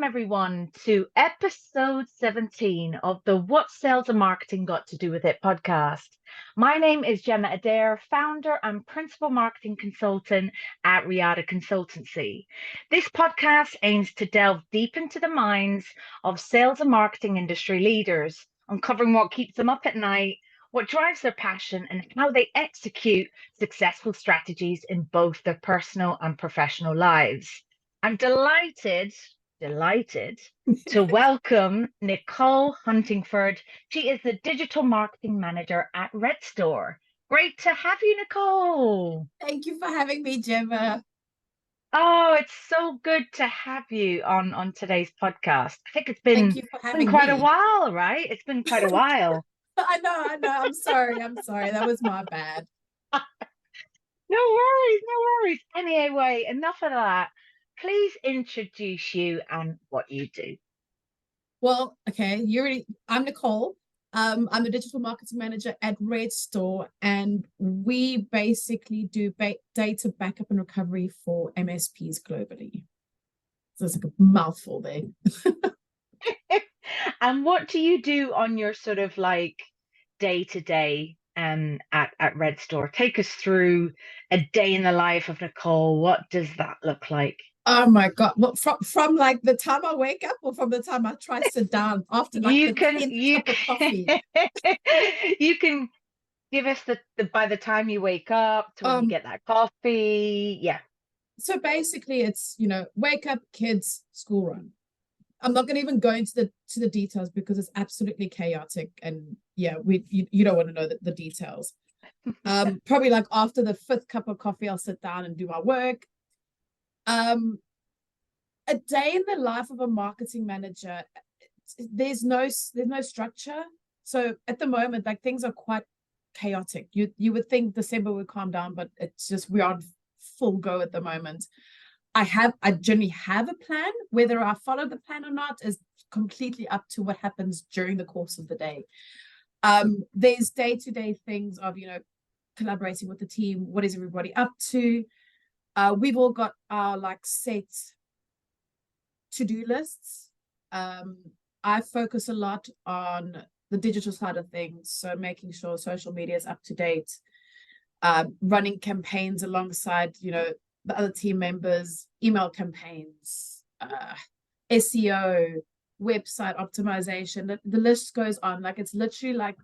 welcome everyone to episode 17 of the What Sales and Marketing Got to Do with It podcast. My name is Gemma Adair, founder and principal marketing consultant at Riata Consultancy. This podcast aims to delve deep into the minds of sales and marketing industry leaders, uncovering what keeps them up at night, what drives their passion, and how they execute successful strategies in both their personal and professional lives. I'm delighted to welcome Nicolle Huntingford. She is the digital marketing manager at Redstor. Great to have you, Nicolle. Thank you for having me, Gemma. Oh, it's so good to have you on today's podcast. I think it's been, Thank you for having quite me. a while, right? It's been quite a while. I know. I'm sorry. That was my bad. No worries. Anyway, enough of that. Please introduce you and what you do. Well, okay, I'm Nicolle. I'm the digital marketing manager at Redstor, and we basically do data backup and recovery for MSPs globally. So it's like a mouthful there. And what do you do on your sort of like day-to-day at Redstor? Take us through a day in the life of Nicolle. What does that look like? Oh my God. Well, from like the time I wake up or from the time I try to sit down after like the 10th cup of coffee? You can give us the by the time you wake up to when you get that coffee. Yeah. So basically it's, wake up, kids, school run. I'm not going to even go into the details because it's absolutely chaotic, and yeah, you don't want to know the details. Probably like after the 5th cup of coffee, I'll sit down and do my work. A day in the life of a marketing manager, there's no structure. So at the moment, like things are quite chaotic. You would think December would calm down, but it's just we're on full go at the moment. I generally have a plan. Whether I follow the plan or not is completely up to what happens during the course of the day. There's day-to-day things of, collaborating with the team. What is everybody up to? We've all got our like set to-do lists. I focus a lot on the digital side of things. So making sure social media is up to date, running campaigns alongside, the other team members, email campaigns, SEO, website optimization. The list goes on. Like it's literally like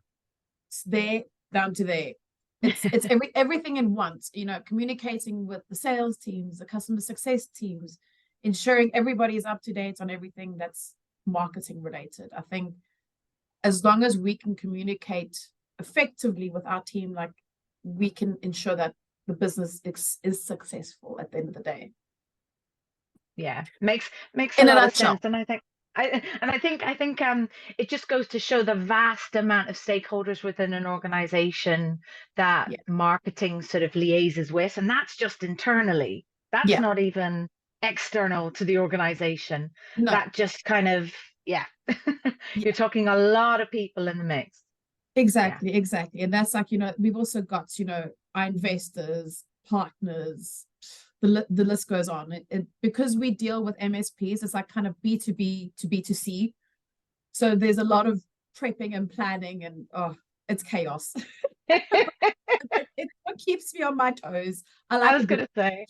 it's there down to there. It's everything in once. Communicating with the sales teams, the customer success teams, ensuring everybody is up to date on everything that's marketing related. I think as long as we can communicate effectively with our team, like we can ensure that the business is successful at the end of the day. Yeah, makes a lot of sense. And I think it just goes to show the vast amount of stakeholders within an organization that marketing sort of liaises with, and that's just internally. That's not even external to the organization. No. That just kind of you're talking a lot of people in the mix. Exactly. And that's like, we've also got, our investors, partners, the list goes on. Because we deal with MSPs, it's like kind of B2B to B2C. So there's a lot of prepping and planning, and it's chaos. It's what keeps me on my toes. I was going to say,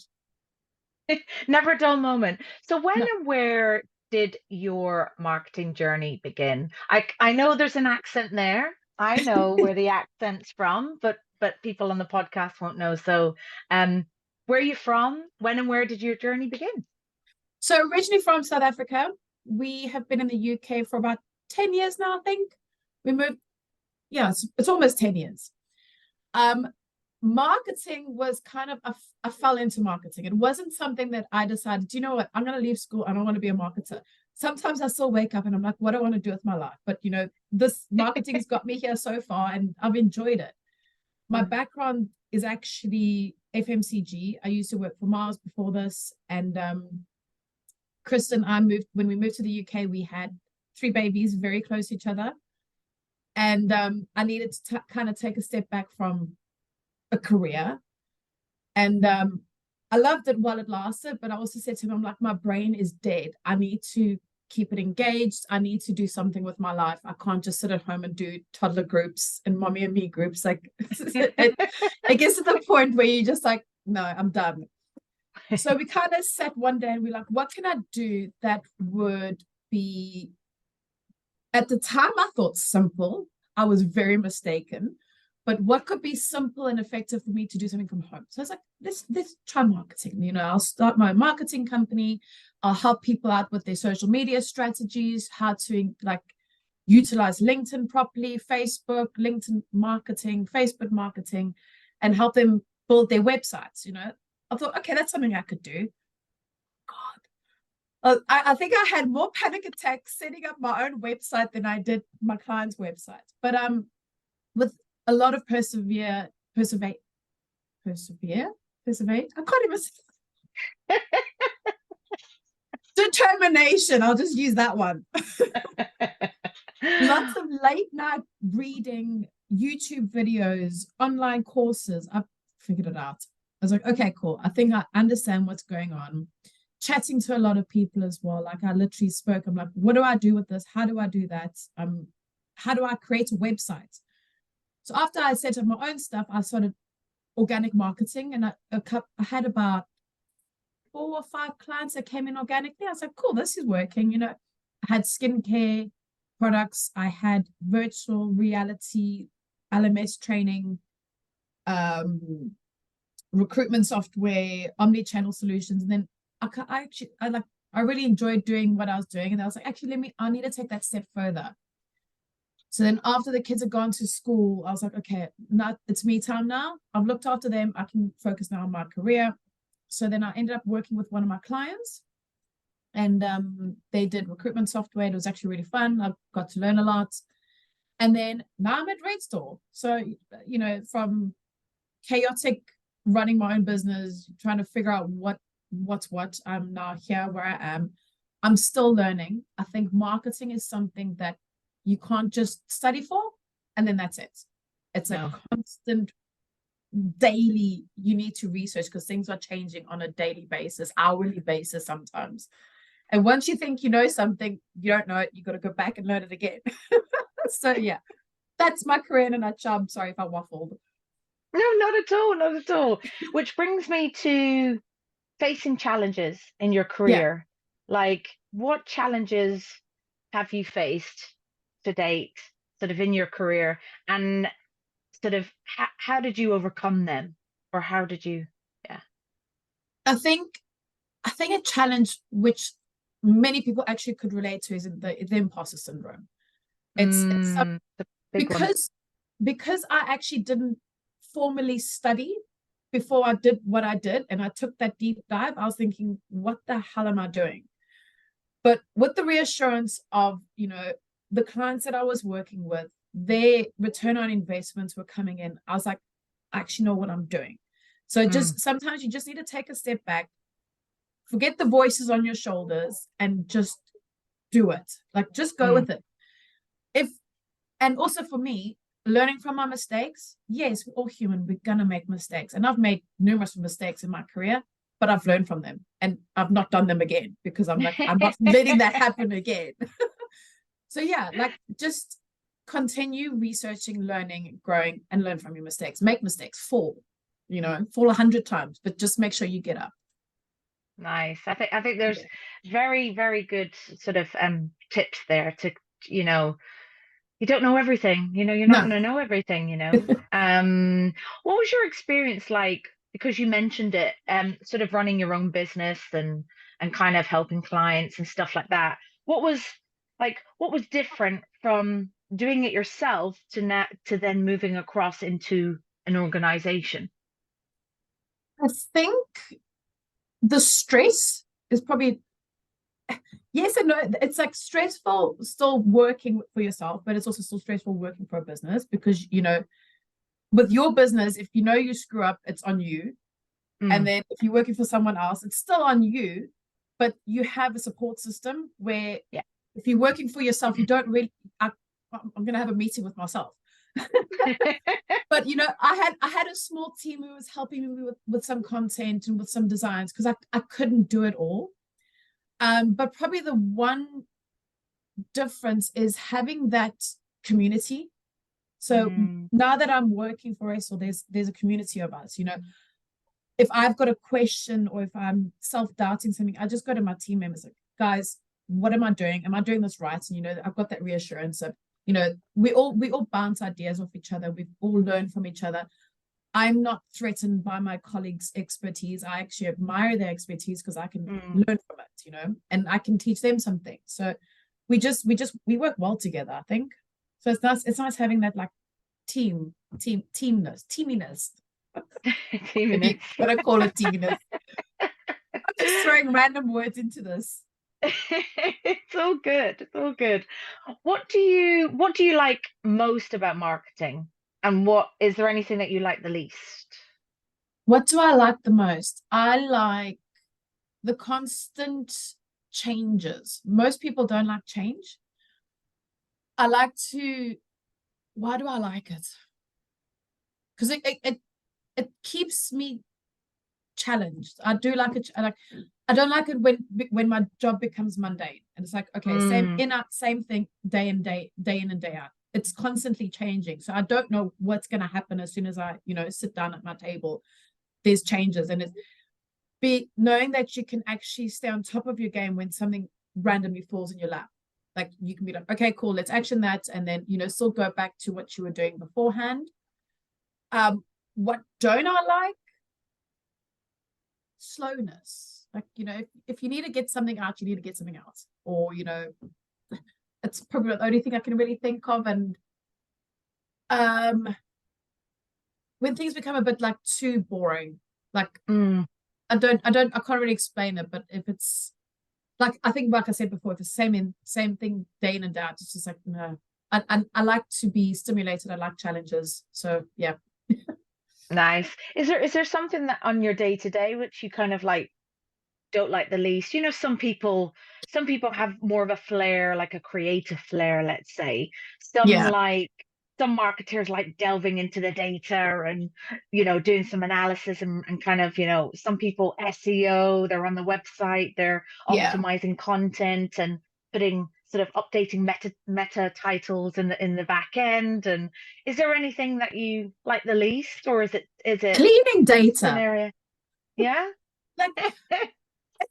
never a dull moment. So when and where did your marketing journey begin? I know there's an accent there. I know where the accent's from, but people on the podcast won't know. So where are you from? When and where did your journey begin? So originally from South Africa. We have been in the UK for about 10 years now, I think. We moved, it's almost 10 years. Marketing was kind of, I fell into marketing. It wasn't something that I decided, do you know what, I'm going to leave school. I don't want to be a marketer. Sometimes I still wake up and I'm like, what do I want to do with my life? But, this marketing's got me here so far and I've enjoyed it. My background is actually FMCG. I used to work for Mars before this. And Kristen and I when we moved to the UK, we had 3 babies very close to each other. And I needed to kind of take a step back from a career. And I loved it while it lasted, but I also said to him, I'm like, my brain is dead. I need to keep it engaged. I need to do something with my life. I can't just sit at home and do toddler groups and mommy and me groups. Like it gets to the point where you're just like, no, I'm done. So we kind of sat one day and we're like, what can I do that would be, at the time I thought simple. I was very mistaken. But what could be simple and effective for me to do something from home? So I was like, let's try marketing. You know, I'll start my marketing company. I'll help people out with their social media strategies, how to like utilize LinkedIn properly, LinkedIn marketing, Facebook marketing, and help them build their websites. You know, I thought, okay, that's something I could do. God, I think I had more panic attacks setting up my own website than I did my client's website. But with a lot of persevere. I can't even say. Determination. I'll just use that one. Lots of late night reading, YouTube videos, online courses. I've figured it out. I was like, okay, cool. I think I understand what's going on. Chatting to a lot of people as well. Like I literally spoke. I'm like, what do I do with this? How do I do that? How do I create a website? So after I set up my own stuff, I started organic marketing, and I had about 4 or 5 clients that came in organically. I was like, cool, this is working. You know, I had skincare products, I had virtual reality, LMS training, recruitment software, omni-channel solutions. And then I really enjoyed doing what I was doing. And I was like, actually, I need to take that step further. So then after the kids had gone to school, I was like, okay, now it's me time now. I've looked after them. I can focus now on my career. So then I ended up working with one of my clients, and they did recruitment software. It was actually really fun. I got to learn a lot. And then now I'm at Redstor. So, you know, from chaotic running my own business, trying to figure out what's what, I'm now here where I am. I'm still learning. I think marketing is something that you can't just study for and then that's it. It's a constant daily, you need to research because things are changing on a daily basis, hourly basis sometimes. And once you think you know something, you don't know it, you got to go back and learn it again. So yeah, that's my career in a nutshell. I'm sorry if I waffled. No, not at all, not at all. Which brings me to facing challenges in your career. Like, what challenges have you faced to date, sort of in your career, and sort of how did you overcome them, or how did you? Yeah, I think a challenge which many people actually could relate to is the imposter syndrome. It's the big one. Because I actually didn't formally study before I did what I did, and I took that deep dive. I was thinking, what the hell am I doing? But with the reassurance of, you know, the clients that I was working with, their return on investments were coming in. I was like, I actually know what I'm doing. So just sometimes you just need to take a step back, forget the voices on your shoulders, and just do it. Like, just go with it. And also for me, learning from my mistakes. Yes, we're all human. We're going to make mistakes. And I've made numerous mistakes in my career, but I've learned from them and I've not done them again because I'm like, I'm not letting that happen again. So yeah, like just continue researching, learning, growing, and learn from your mistakes. Make mistakes, fall 100 times, but just make sure you get up. Nice. I think there's very, very good sort of tips there to, you know, you don't know everything, you know, you're not going to know everything, you know. What was your experience like? Because you mentioned it, sort of running your own business and kind of helping clients and stuff like that. What was different from doing it yourself to then moving across into an organization? I think the stress is probably, yes and no. It's like stressful still working for yourself, but it's also still stressful working for a business because, you know, with your business, if you know you screw up, it's on you. And then if you're working for someone else, it's still on you, but you have a support system where if you're working for yourself, you don't really, I'm going to have a meeting with myself. But, you know, I had a small team who was helping me with some content and with some designs because I couldn't do it all. But probably the one difference is having that community. So now that I'm working for Redstor, there's a community of us. If I've got a question or if I'm self-doubting something, I just go to my team members like, guys, what am I doing? Am I doing this right? And I've got that reassurance of, we all bounce ideas off each other. We've all learned from each other. I'm not threatened by my colleagues' expertise. I actually admire their expertise because I can learn from it, and I can teach them something. So we work well together, I think. So it's nice having that like teaminess. Teaminess. What I call it teaminess. I'm just throwing random words into this. It's all good. It's all good. What do you like most about marketing? And is there anything that you like the least? What do I like the most? I like the constant changes. Most people don't like change. Why do I like it? Because it keeps me challenged. I do like it. I don't like it when my job becomes mundane and it's like, okay, same thing day in and day out. It's constantly changing. So I don't know what's going to happen as soon as I, sit down at my table. There's changes, and knowing that you can actually stay on top of your game when something randomly falls in your lap. Like you can be like, okay, cool, let's action that, and then still go back to what you were doing beforehand. What don't I like? Slowness. Like, if you need to get something out, you need to get something out. Or, it's probably the only thing I can really think of. And when things become a bit like too boring, like I can't really explain it, but if it's like, I think, like I said before, if it's same thing day in and day out, it's just like, no. I like to be stimulated. I like challenges. So yeah. Nice. Is there something that on your day to day which you kind of like don't like the least? Some people have more of a flair, like a creative flair, let's say. Some marketers like delving into the data and doing some analysis and kind of some people SEO, they're on the website, they're optimizing content and putting sort of updating meta titles in the back end. And is there anything that you like the least, or is it cleaning data an area? Yeah. Like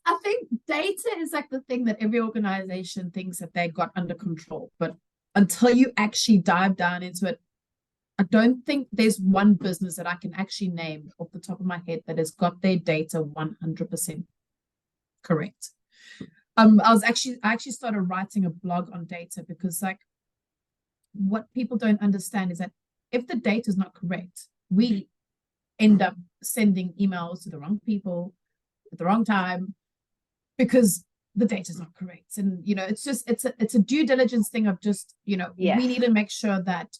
I think data is like the thing that every organization thinks that they got under control, but until you actually dive down into it, I don't think there's one business that I can actually name off the top of my head that has got their data 100% correct. I actually started writing a blog on data because like what people don't understand is that if the data is not correct, we end up sending emails to the wrong people at the wrong time because the data is not correct. And it's a due diligence thing of just we need to make sure that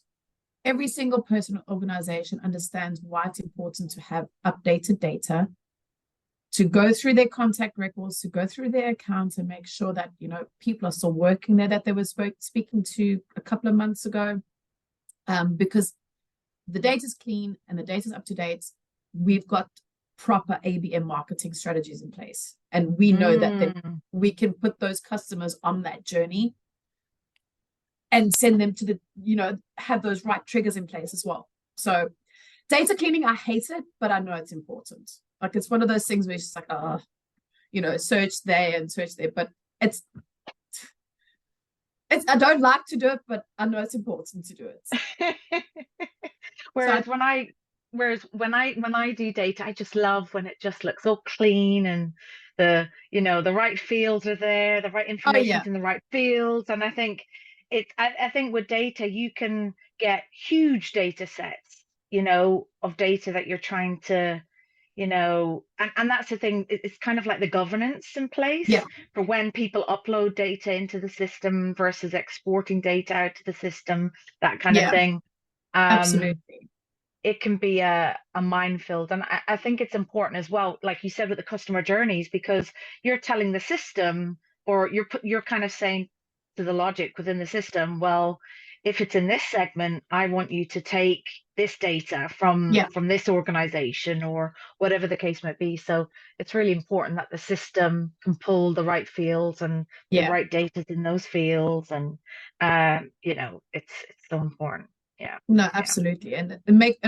every single person or organization understands why it's important to have updated data, to go through their contact records, to go through their accounts and make sure that people are still working there, that they were speaking to a couple of months ago, because the data is clean and the data is up to date. We've got proper ABM marketing strategies in place, and we know that then we can put those customers on that journey and send them to have those right triggers in place as well. So data cleaning, I hate it, but I know it's important. Like it's one of those things where it's just like, search there and search there, but it's I don't like to do it, but I know it's important to do it. Whereas when I do data, I just love when it just looks all clean and the right fields are there, the right information's in the right fields. And I think I think with data you can get huge data sets, of data that you're trying to, and that's the thing. It's kind of like the governance in place for when people upload data into the system versus exporting data out to the system, that kind of thing. Absolutely. It can be a minefield. And I think it's important as well, like you said, with the customer journeys, because you're telling the system, or you're kind of saying to the logic within the system, well, if it's in this segment, I want you to take this data from Yeah, this organization or whatever the case might be. So it's really important that the system can pull the right fields and the yeah. right data in those fields. And it's so important. Yeah. No, Yeah. absolutely. And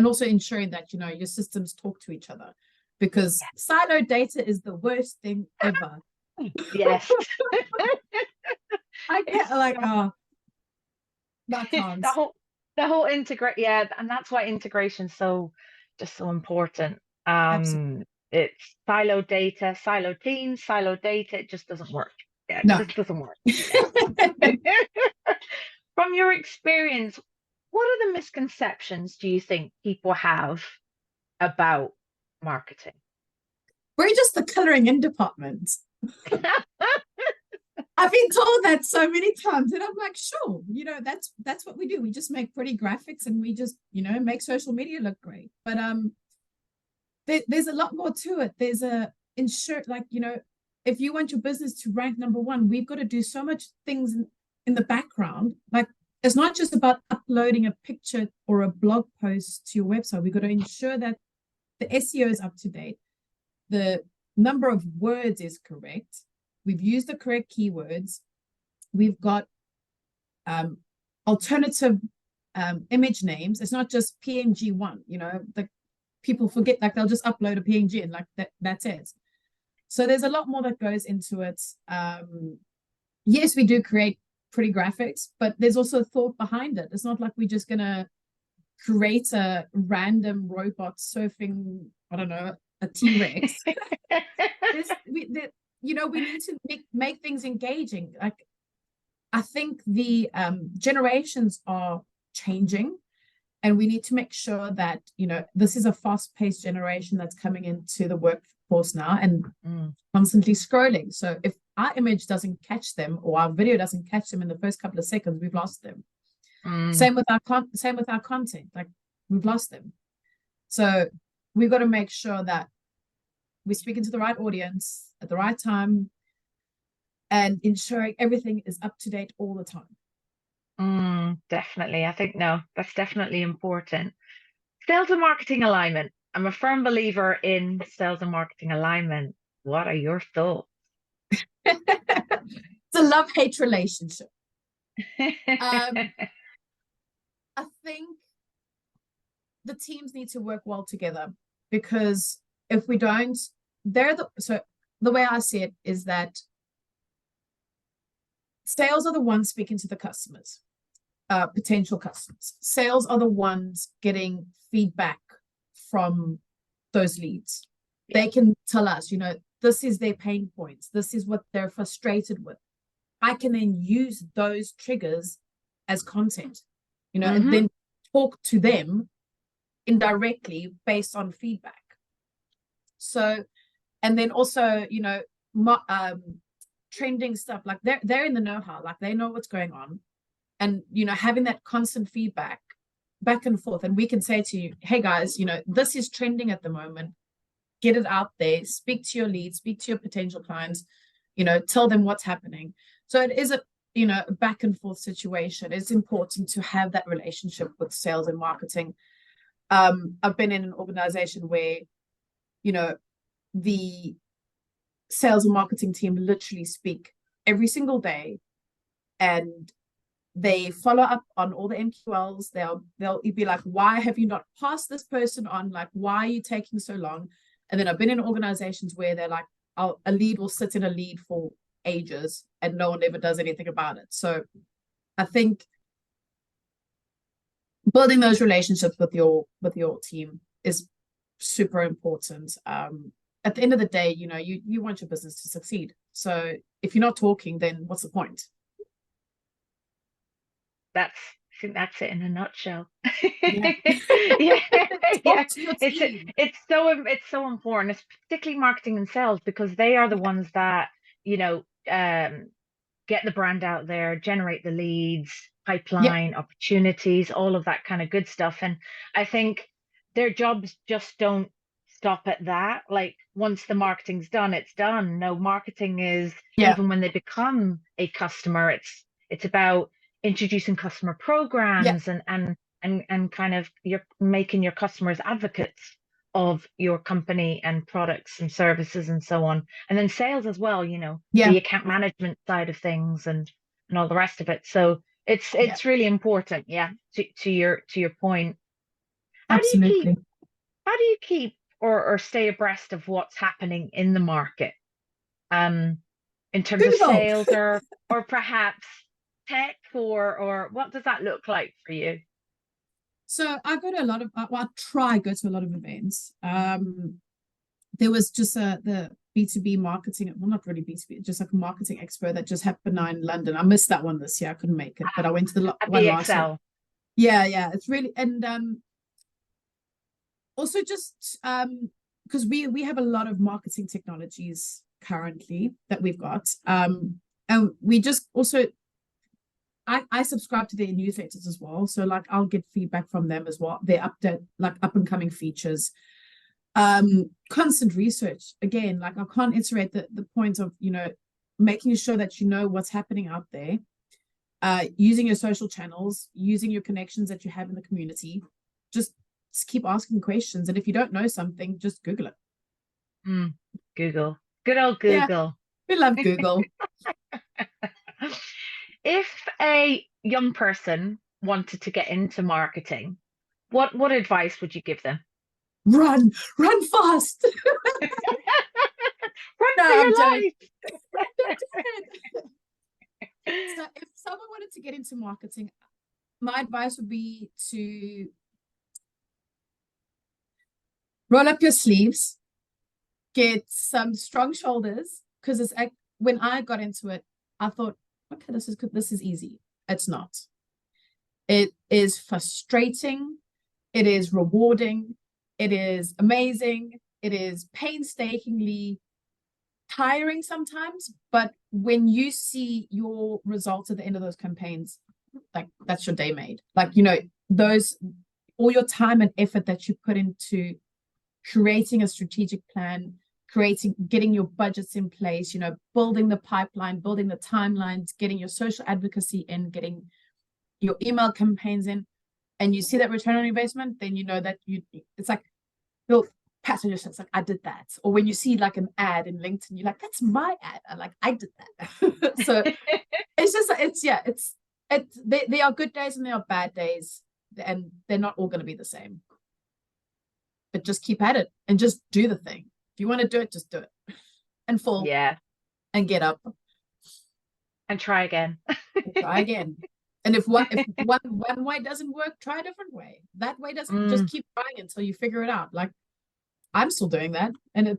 also ensuring that, your systems talk to each other, because siloed data is the worst thing ever. Yes. I It's can't, like, so oh, I can't. the whole integrate, yeah, and that's why integration's so important. Absolutely. It's siloed data, siloed teams, siloed data, it just doesn't work. Yeah, it No. just doesn't work. Yeah. From your experience, what are the misconceptions do you think people have about marketing? We're just the coloring in department. I've been told that so many times, and I'm like, sure, that's what we do. We just make pretty graphics, and we just, make social media look great. But there's a lot more to it. There's a ensure, like, if you want your business to rank number one, we've got to do so much things in the background. Like, it's not just about uploading a picture or a blog post to your website. We've got to ensure that the SEO is up to date, the number of words is correct, we've used the correct keywords, we've got alternative image names. It's not just PNG1, the people forget, like, they'll just upload a PNG and like that's it. So there's a lot more that goes into it. Yes, we do create pretty graphics, but there's also thought behind it. It's not like we're just gonna create a random robot surfing, I don't know, a T-Rex. we need to make things engaging. Like, I think the generations are changing, and we need to make sure that, this is a fast-paced generation that's coming into the workforce now and constantly scrolling. So if our image doesn't catch them, or our video doesn't catch them in the first couple of seconds, we've lost them. Same with our content, like, we've lost them. So we've got to make sure that we're speaking to the right audience at the right time and ensuring everything is up to date all the time. Definitely. I think no, that's definitely important. Sales and marketing alignment. I'm a firm believer in sales and marketing alignment. What are your thoughts? It's a love-hate relationship. I think the teams need to work well together, because if we don't, so the way I see it is that sales are the ones speaking to the customers, potential customers. Sales are the ones getting feedback from those leads. Yeah. They can tell us, this is their pain points, this is what they're frustrated with. I can then use those triggers as content, and then talk to them indirectly based on feedback. So, and then also, trending stuff, like they're in the know-how, like they know what's going on, and having that constant feedback back and forth, and we can say to you, hey guys, this is trending at the moment, get it out there, speak to your leads, speak to your potential clients, tell them what's happening. So it is a back and forth situation. It's important to have that relationship with sales and marketing. I've been in an organization where the sales and marketing team literally speak every single day, and they follow up on all the MQLs. They'll be like, why have you not passed this person on? Like, why are you taking so long? And then I've been in organizations where they're like, a lead will sit in a lead for ages and no one ever does anything about it. So I think building those relationships with your team is super important. At the end of the day, you want your business to succeed. So if you're not talking, then what's the point? I think that's it in a nutshell. Yeah. Yeah. Yeah. It's so important. It's particularly marketing and sales, because they are the ones that, get the brand out there, generate the leads, pipeline, opportunities, all of that kind of good stuff. And I think their jobs just don't stop at that. Like, once the marketing's done, it's done. No, marketing is, even when they become a customer, it's about introducing customer Yeah, programs and kind of you're making your customers advocates of your company and products and services and so on. And then sales as well, yeah, the account management side of things and all the rest of it. So it's yeah, it's really important, yeah, to your point. How do you keep absolutely. how do you keep or stay abreast of what's happening in the market? Um, in terms of Google. sales or perhaps tech or what does that look like for you? So I go to a lot of, well, I try go to a lot of events. There was just the B2B marketing, well, not really B2B, just like a marketing expo that just happened now in London. I missed that one this year. I couldn't make it, but I went to the At one last year. BXL. Yeah, yeah. It's really, and also just because we have a lot of marketing technologies currently that we've got. And we just also I subscribe to their newsletters as well. So like I'll get feedback from them as well. Their update, like up and coming features. Constant research. Again, like I can't iterate the point of, making sure that you know what's happening out there. Using your social channels, using your connections that you have in the community. Just keep asking questions. And if you don't know something, just Google it. Google. Good old Yeah, Google. we love Google. If a young person wanted to get into marketing, what advice would you give them? Run fast. Run No, for I'm your joking. life. So if someone wanted to get into marketing, my advice would be to roll up your sleeves, get some strong shoulders, because it's like when I got into it, I thought, okay, this is easy. It's not. It is frustrating. It is rewarding. It is amazing. It is painstakingly tiring sometimes, but when you see your results at the end of those campaigns, like that's your day made. Like, those all your time and effort that you put into creating a strategic plan, getting your budgets in place, building the pipeline, building the timelines, getting your social advocacy in, getting your email campaigns in, and you see that return on investment, then you know that it's like you'll pat on yourself, like I did that. Or when you see like an ad in LinkedIn, you're like, that's my ad. I did that. So it's just there are good days and there are bad days, and they're not all going to be the same. But just keep at it and just do the thing. If you want to do it, just do it and fall Yeah, and get up and try again. and try again. And if one way doesn't work, try a different way. That way doesn't, just keep trying until you figure it out. Like I'm still doing that, and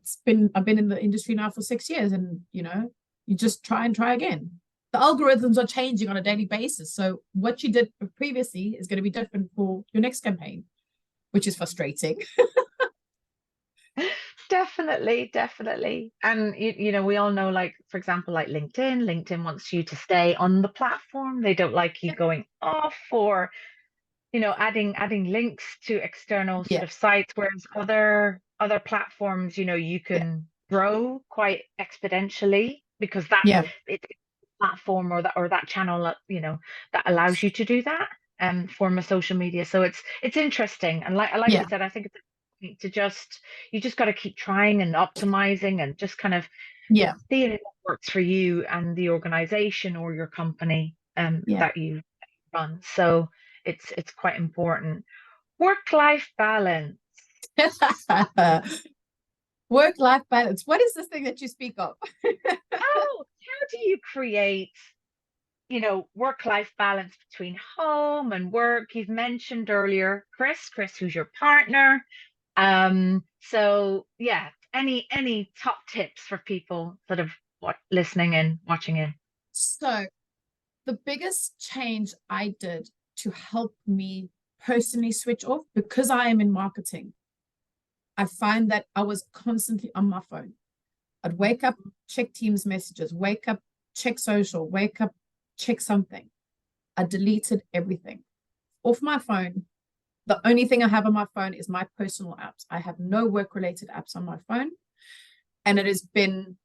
I've been in the industry now for 6 years, and you just try and try again. The algorithms are changing on a daily basis, so what you did previously is going to be different for your next campaign, which is frustrating. Definitely, definitely. And we all know, like, for example, like LinkedIn wants you to stay on the platform. They don't like you going off or, adding links to external sort Yeah, of sites, whereas other platforms, you yeah, can grow quite exponentially because that's yeah, it platform or that channel that allows you to do that form of social media. So it's interesting. And like yeah, you said, I think it's you just got to keep trying and optimizing and just kind of yeah, seeing what works for you and the organization or your company yeah. that you run. So it's quite important. Work-life balance. Work-life balance. What is this thing that you speak of? How do you create work-life balance between home and work? You've mentioned earlier Chris, who's your partner. So yeah, any top tips for people sort of listening and watching in? So the biggest change I did to help me personally switch off, because I am in marketing, I find that I was constantly on my phone. I'd wake up, check Teams messages, wake up, check social, wake up, check something. I deleted everything off my phone. The only thing I have on my phone is my personal apps. I have no work-related apps on my phone. And it has been,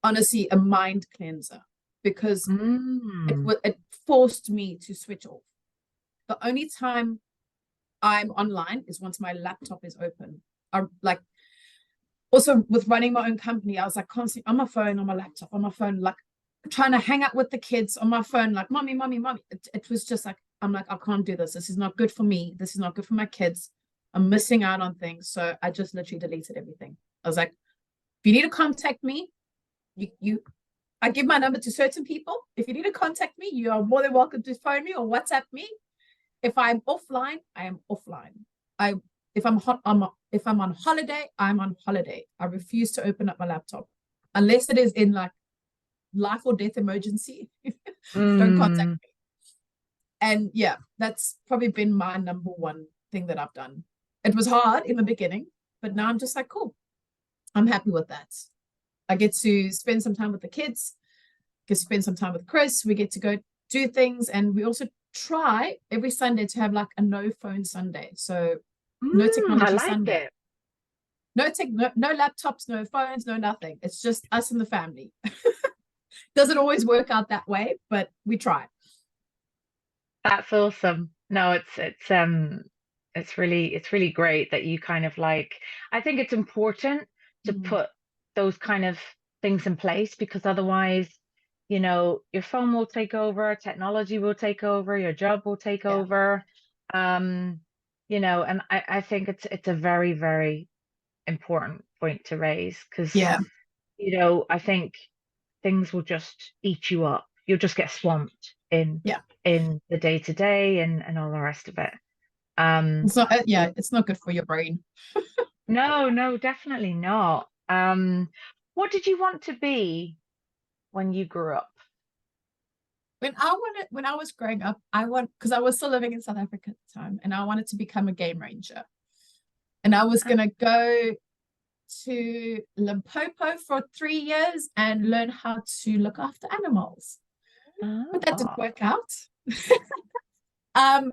honestly, a mind cleanser. because Mm. it forced me to switch off. The only time I'm online is once my laptop is open. I like also with running my own company, I was like constantly on my phone, on my laptop, on my phone, like trying to hang out with the kids on my phone, like mommy, mommy, mommy. It was just like, I'm like, I can't do this. This is not good for me. This is not good for my kids. I'm missing out on things. So I just literally deleted everything. I was like, if you need to contact me, you I give my number to certain people. If you need to contact me, you are more than welcome to phone me or WhatsApp me. If I'm offline, I am offline. I if I'm hot, if I'm on holiday, I'm on holiday. I refuse to open up my laptop unless it is in like life or death emergency. Don't contact Mm. me. And yeah, that's probably been my number one thing that I've done. It was hard in the beginning, but now I'm just like, cool. I'm happy with that. I get to spend some time with the kids, get to spend some time with Chris. We get to go do things. And we also try every Sunday to have like a no phone Sunday. So no I technology like Sunday. it. No laptops, no phones, no nothing. It's just us and the family. Doesn't always work out that way, but we try. That's awesome. No, it's really great that you kind of like, I think it's important to Mm. put those kind of things in place because otherwise, your phone will take over, technology will take over, your job will take Yeah. over. Um, and I think it's a very, very important point to raise because, Yeah. I think things will just eat you up. You'll just get swamped Yeah. in the day to day and all the rest of it. Um, It's not good for your brain. no, no, definitely not. What did you want to be when you grew up? When I was growing up, because I was still living in South Africa at the time, and I wanted to become a game ranger. And I was gonna go to Limpopo for 3 years and learn how to look after animals. But that didn't Oh, work out.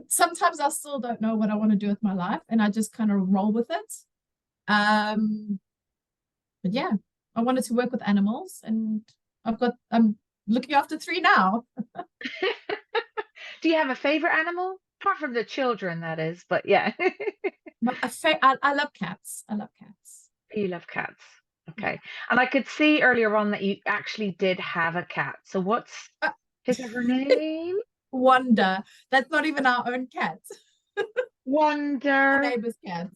Sometimes I still don't know what I want to do with my life, and I just kind of roll with it. Um, but yeah, I wanted to work with animals, and I'm looking after three now. do you have a favorite animal? Apart from the children, that is, but yeah. But I love cats. I love cats. You love cats. Yeah. Okay. And I could see earlier on that you actually did have a cat. So what's Uh, his or her name? Wonder. That's not even our own cat. Our Wonder. neighbor's cat.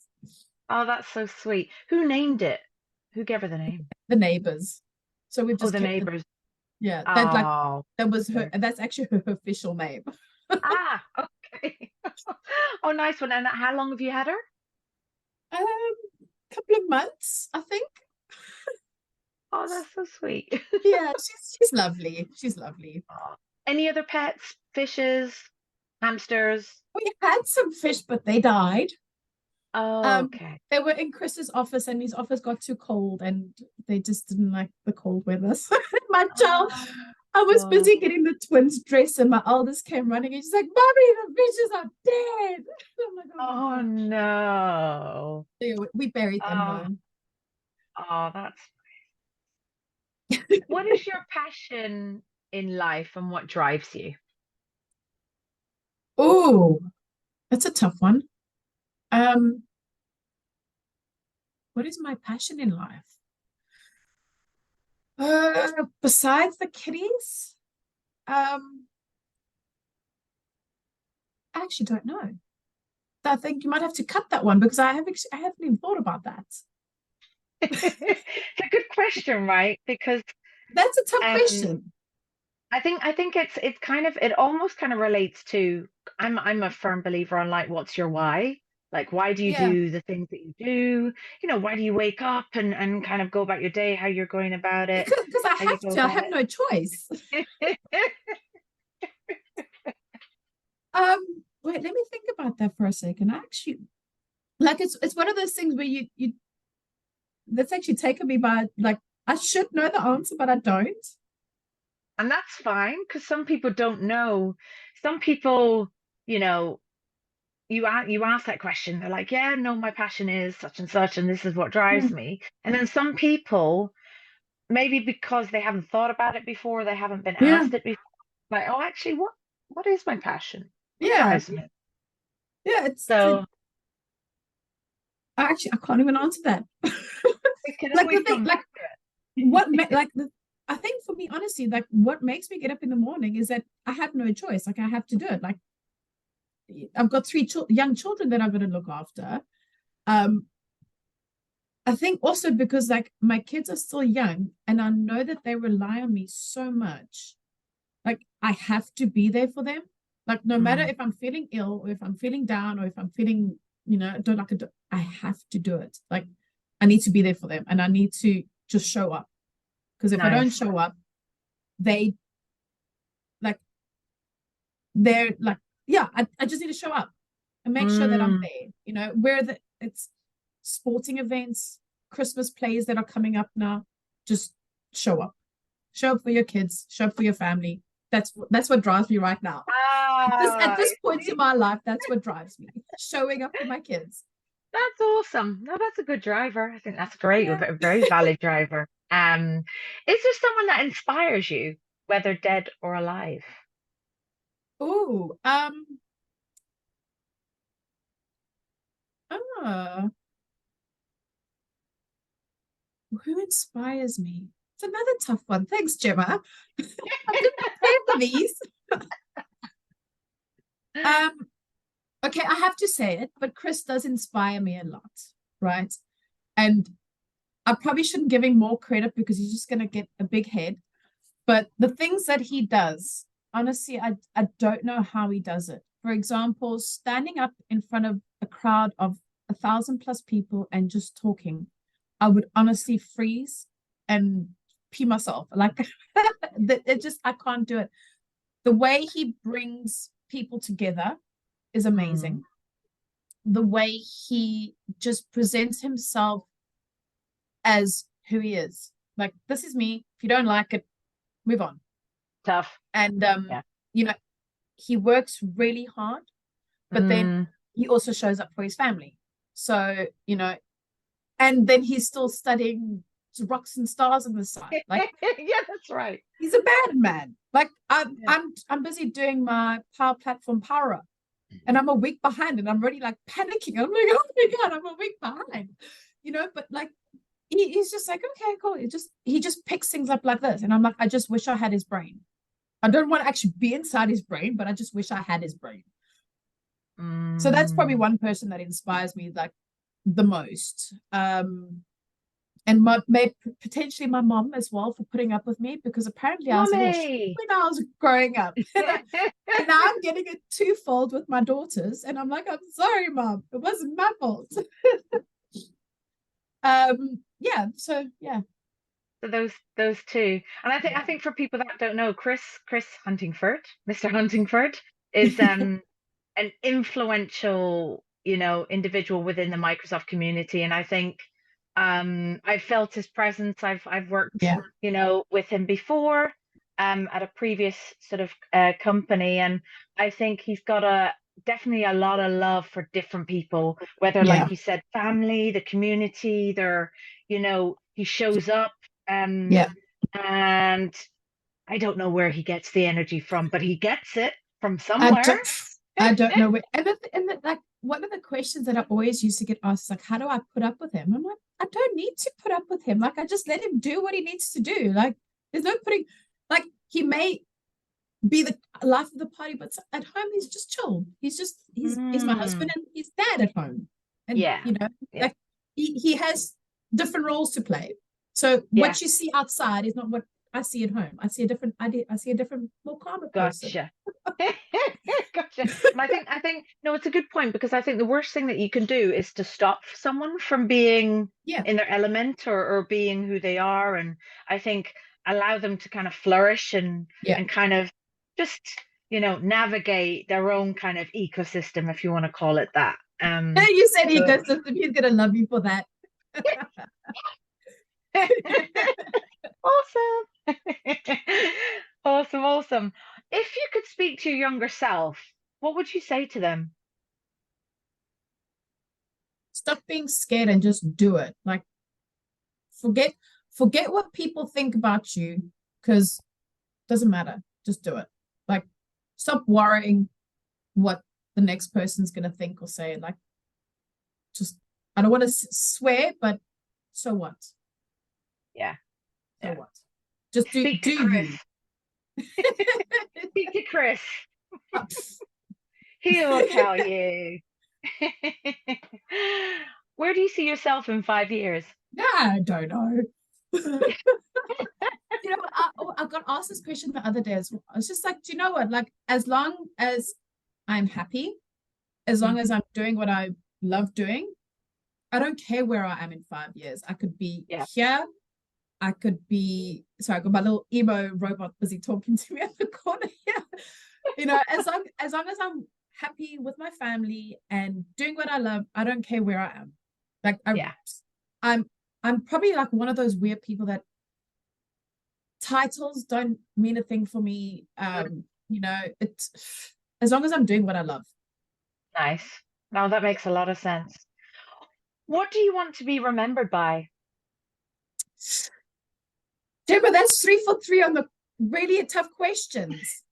Oh, that's so sweet. Who named it? Who gave her the name? The neighbors. So we've Oh, just the kept it. neighbors. Yeah, Oh, that was her. dear. That's actually her official name. Ah, okay. Oh, nice one. And how long have you had her? Um, Couple of months, I think. Oh, that's so sweet. Yeah, she's lovely. She's lovely. Oh. Any other pets? Fishes? Hamsters? We had some fish, but they died. Oh, Um, okay. they were in Chris's office, and his office got too cold, and they just didn't like the cold weather. So my child, I was Oh, busy getting the twins dressed, and my eldest came running, and she's like, "Mommy, the fishes are dead." I'm like, "Oh my oh god!" no. So we buried them Oh, though. oh, that's what is your passion in life and what drives you? Oh, that's a tough one. Um, what is my passion in life? Besides the kitties, um, I actually don't know. I think you might have to cut that one because I haven't even thought about that. It's a good question, right? Because That's a tough um question. I think it's kind of it almost kind of relates to I'm a firm believer on like what's your why? Like why do you Yeah, do the things that you do? Why do you wake up and kind of go about your day, how you're going about it, because I how you have go to. I about have no choice. it. Wait, let me think about that for a second. I actually like it's one of those things where you that's actually taken me by like I should know the answer, but I don't. And that's fine because some people don't know. Some people, you know, you ask that question, they're like, yeah, no, my passion is such and this is what drives Yeah. me. And then some people maybe because they haven't thought about it before, they haven't been Yeah, asked it before. Like, oh, actually, what is my passion? What yeah, drives me? yeah. So Actually, I can't even answer that. we can Like always the thing, come like back to what, it. I think for me, honestly, like what makes me get up in the morning is that I have no choice. Like I have to do it. Like I've got three young children that I'm going to look after. Um, I think also because like my kids are still young and I know that they rely on me so much. Like I have to be there for them. Like no matter Mm, if I'm feeling ill or if I'm feeling down or if I'm feeling, don't like it, I have to do it. Like I need to be there for them and I need to just show up. Because if I don't nice. show up, they like they're like, yeah, I just need to show up and make sure that I'm Mm, there. Where it's sporting events, Christmas plays that are coming up now, just show up. Show up for your kids, show up for your family. That's what drives me right now. At this point in see, my life, that's what drives me. Showing up for my kids. that's awesome. No, that's a good driver. I think that's great. Yeah. A very valid driver. Is there someone that inspires you, whether dead or alive? Oh, uh, who inspires me? It's another tough one. Thanks, Gemma. I didn't prepare for these. Um, okay, I have to say it, but Chris does inspire me a lot, right? And I probably shouldn't give him more credit because he's just going to get a big head. But the things that he does, honestly, I don't know how he does it. For example, standing up in front of a crowd of 1,000+ people and just talking, I would honestly freeze and pee myself. Like it just, I can't do it. The way he brings people together is Mm, amazing. The way he just presents himself as who he is. Like, this is me. If you don't like it, move on. tough. And Yeah. you know, he works really hard, but then Mm. he also shows up for his family. So, and then he's still studying rocks and stars on the side. Like Yeah, that's right. he's a bad man. Like I'm Yeah. I'm I'm busy doing my Power Platform Power Up. And I'm a week behind and I'm already like panicking. I'm like, oh my God, I'm a week behind. But like he's just like, okay, cool. He just picks things up like this. And I'm like, I just wish I had his brain. I don't want to actually be inside his brain, but I just wish I had his brain. So that's probably Mm. one person that inspires me like the most. And potentially my mom as well for putting up with me because apparently I was a little Mummy. when I was growing up. And now I'm getting it twofold with my daughters. And I'm like, I'm sorry, mom. It wasn't my fault. Yeah. So yeah. So those two. And I Yeah. think for people that don't know, Chris Huntingford, Mr. Huntingford, is an influential, individual within the Microsoft community. And I think I felt his presence. I've worked, Yeah. with him before at a previous sort of company, and I think he's got definitely a lot of love for different people, whether Yeah. like you said, family, the community, he shows up um Yeah. and I don't know where he gets the energy from, but he gets it from I somewhere. don't, I don't know where. Like one of the questions that I always used to get asked is like, how do I put up with him? I'm like, I don't need to put up with him. Like, I just let him do what he needs to do. Like, there's no putting. Like, he may be the life of the party, but at home he's just chill. He's my husband Mm, and he's dad at home, and yeah, yeah, like he has different roles to play. So yeah. what you see outside is not what I see at home. I see a different idea. I see a different, more calmer person. Gotcha. Gotcha. And I think no, it's a good point because I think the worst thing that you can do is to stop someone from being Yeah, in their element or being who they are. And I think allow them to kind of flourish yeah. and kind of just, navigate their own kind of ecosystem, if you want to call it that. You said So ecosystem. He's gonna love you for that. awesome. Awesome, awesome. If you could speak to your younger self, what would you say to them? Stop being scared and just do it. Like forget forget what people think about you, because it doesn't matter. Just do it. Like, stop worrying what the next person's going to think or say. Like, just, I don't want to swear, but so what? Yeah. So what? Just do Speak to Chris. you. Speak to Chris. He will tell you. Where do you see yourself in 5 years? I don't know. You know, I got asked this question the other day as well. I was just like, do you know what? Like, as long as I'm happy, as long as I'm doing what I love doing, I don't care where I am in 5 years. I could be here. I could be, sorry, I got my little emo robot busy talking to me at the corner here. You know, as long as I'm happy with my family and doing what I love, I don't care where I am. Like, I'm probably like one of those weird people that titles don't mean a thing for me. You know, it's as long as I'm doing what I love. Nice. Now that makes a lot of sense. What do you want to be remembered by? Gemma, that's 3 for 3 on the really tough questions.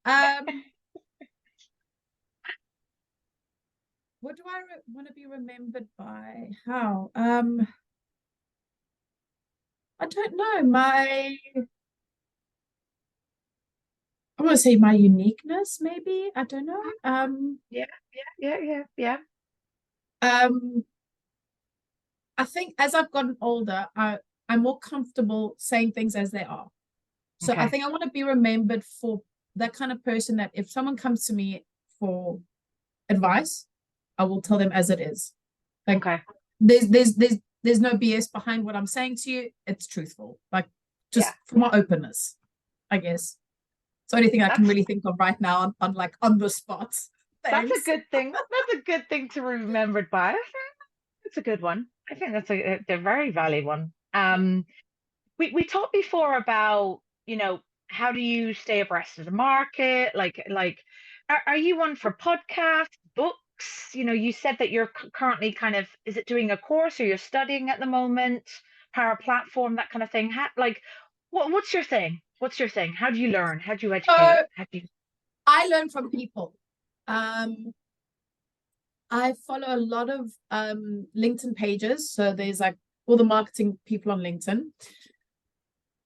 What do I want to be remembered by? How? I don't know. I want to say my uniqueness, maybe. I don't know. Yeah. I think as I've gotten older, I'm more comfortable saying things as they are. So I think I want to be remembered for that kind of person that if someone comes to me for advice, I will tell them as it is. Like, there's no BS behind what I'm saying to you. It's truthful. Like, just for my openness, I guess. It's the only thing I can really think of right now on the spot. Thanks. That's a good thing. That's a good thing to be remembered by. It's a good one. I think that's a very valid one. We talked before about, how do you stay abreast of the market? Like, are you one for podcasts, books? You said that you're currently kind of, is it doing a course or you're studying at the moment, Power Platform, that kind of thing? What's your thing? What's your thing? How do you learn? How do you educate? I learn from people. I follow a lot of LinkedIn pages. So there's like all the marketing people on LinkedIn.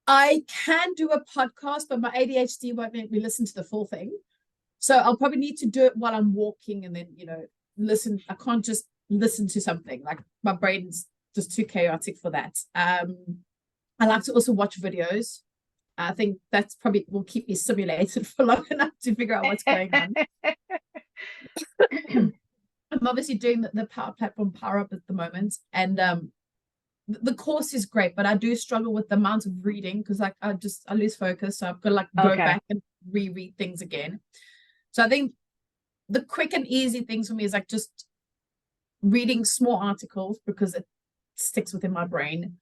I can do a podcast, but my ADHD won't make me listen to the full thing. So I'll probably need to do it while I'm walking and then, listen. I can't just listen to something. Like, my brain's just too chaotic for that. I like to also watch videos. I think that's probably will keep me stimulated for long enough to figure out what's going on. I'm obviously doing the Power Platform Power Up at the moment. And the course is great, but I do struggle with the amount of reading because I lose focus. So I've got to go back and reread things again. So I think the quick and easy things for me is just reading small articles because it sticks within my brain.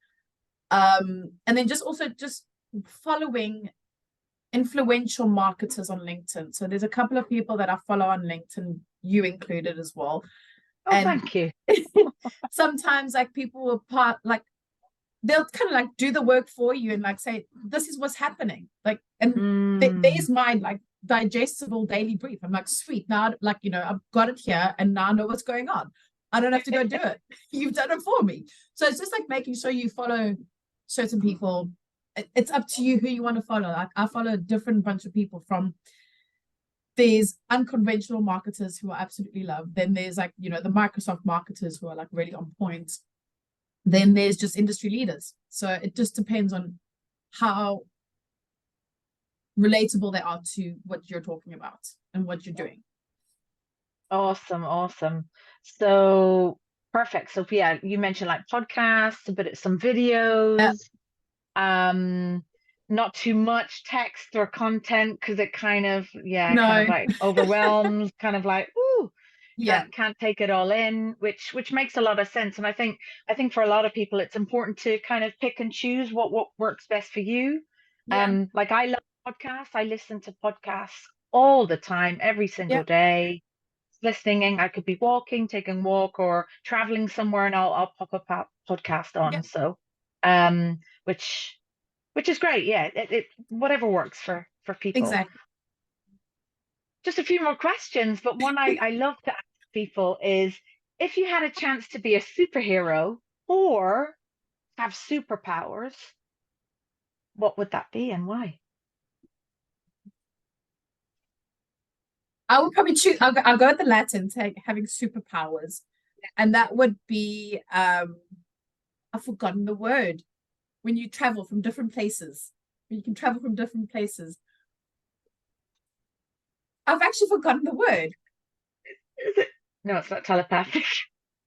And then just following influential marketers on LinkedIn. So there's a couple of people that I follow on LinkedIn, you included as well. Oh, and thank you. Sometimes people will they'll kind of do the work for you and say, this is what's happening. There's my digestible daily brief. I'm sweet. Now, I've got it here and now I know what's going on. I don't have to go do it. You've done it for me. So it's just making sure you follow certain people. It's up to you who you want to follow. I follow a different bunch of people. From there's unconventional marketers who I absolutely love. Then there's the Microsoft marketers who are really on point. Then there's just industry leaders. So it just depends on how relatable they are to what you're talking about and what you're doing. Awesome. So perfect. So yeah, you mentioned podcasts, but it's some videos. Not too much text or content because it kind of overwhelms, can't take it all in, which makes a lot of sense. And I think for a lot of people it's important to kind of pick and choose what works best for you. I love podcasts. I listen to podcasts all the time, every single day. Listening, I could be walking, taking a walk, or traveling somewhere, and I'll pop up a podcast on. So, which which is great. Yeah, whatever works for people. Exactly. Just a few more questions, but one I love to ask people is if you had a chance to be a superhero or have superpowers, what would that be and why? I would probably choose. I'll go with the Latin, having superpowers, and that would be I've forgotten the word. When you travel from different places, when you can travel from different places. I've actually forgotten the word. Is it? No, it's not telepathic.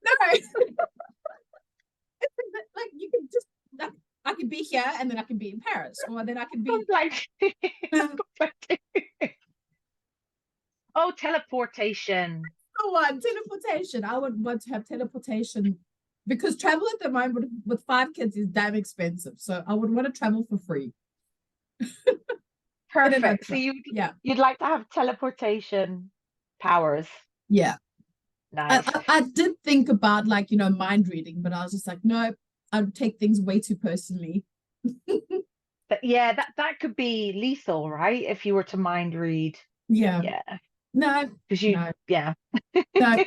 No, like you can just like, I could be here and then I can be in Paris, or then I can be Like, oh, teleportation. teleportation. I would want to have teleportation because travel at the moment with 5 kids is damn expensive. So I would want to travel for free. Perfect. So yeah, you'd like to have teleportation powers. yeah. Nice. I did think about like mind reading, but I was just like, no, I would take things way too personally. Yeah, that could be lethal, right? If you were to mind read. Yeah. Yeah. No. Because you, No. yeah. No.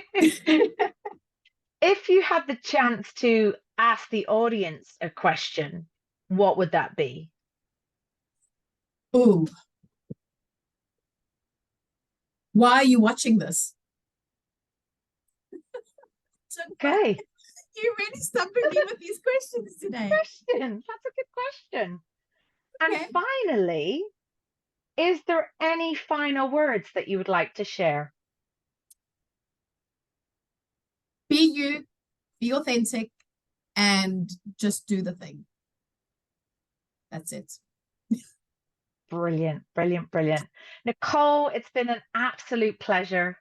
If you had the chance to ask the audience a question, what would that be? Oh, why are you watching this? Okay. You're really stumping me with these questions today. Question. That's a good question. And Okay. finally, is there any final words that you would like to share? Be you, be authentic, and just do the thing. That's it. Brilliant, brilliant, brilliant. Nicolle, it's been an absolute pleasure.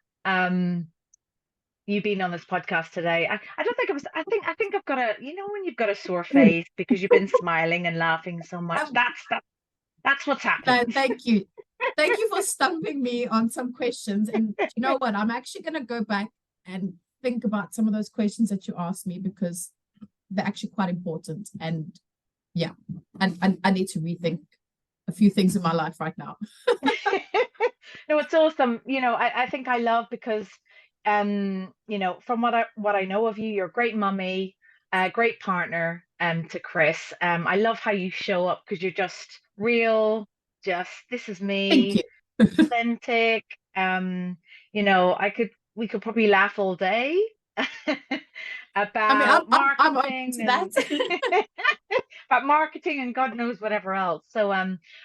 You being on this podcast today. I don't think it was I think I've got when you've got a sore face because you've been smiling and laughing so much. That's what's happened. Thank you. Thank you for stumping me on some questions. And you know what? I'm actually going to go back and think about some of those questions that you asked me because they're actually quite important. And yeah, and I need to rethink a few things in my life right now. No, it's awesome. I think I love because from what I know of you, you're a great mummy, a great partner to Chris. I love how you show up because you're just real, just this is Thank me, you. authentic. We could probably laugh all day about I'm open marketing to that. and about marketing and God knows whatever else. So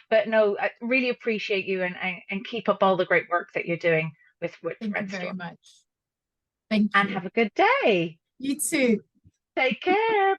but no, I really appreciate you and keep up all the great work that you're doing with Thank you very Redstor. much. Thank And you. have a good day. You too. Take care.